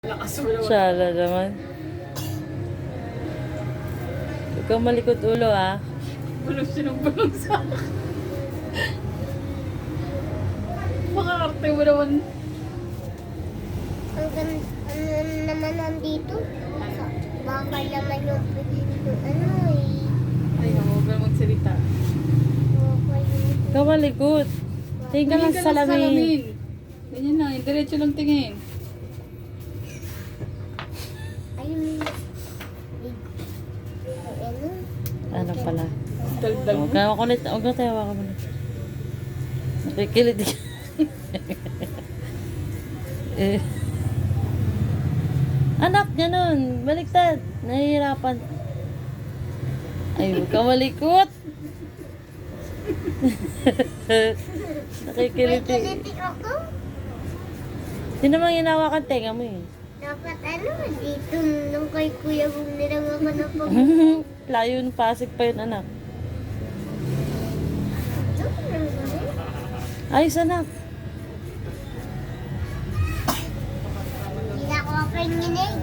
Lakas mo naman. Shala naman. Huwag kang malikot ulo, ah. Bulong siya ng bulong sa akin. Makakarte mo naman. Ano naman nandito? Bakal naman yung ano eh. Ay, huwag ka magsalita. Bakal yung Huwag kang malikot. Tingin ka lang sa salamin. Ganyan lang, yung diretso lang tingin. ayun. Ano? Ano pala? Daldal mo. Huwag ka makulit. Huwag ka tayo ka muna. Nakikilit ka. eh. Anak, ganun. Baliktad. Nahihirapan. Ay, huwag ka malikot. Nakikilit eh. Kilitik ako? Sino mang hinawakan tenga mo eh? Dapat ano, dito nung kay Kuya Bong nilang ako na pag... Layo ng Pasig pa yun, anak. Ayos, anak. Hindi na ako kayo nginig.